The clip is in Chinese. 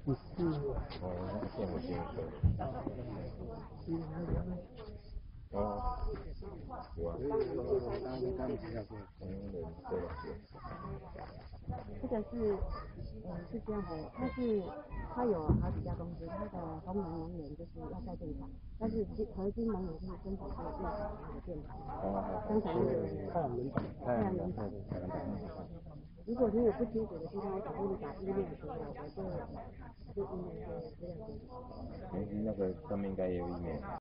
不是哦，那个电火金车。哦，有啊，当然要过。对。这个是这样子，它有好几家公司，它的功能能源就是要在电厂，但是核心能源就是生产这个电厂那个电厂，生产那个太阳能板。如果你有不清楚的地方，我可以把email给我，我就email资料给你。那个上面应该也有email。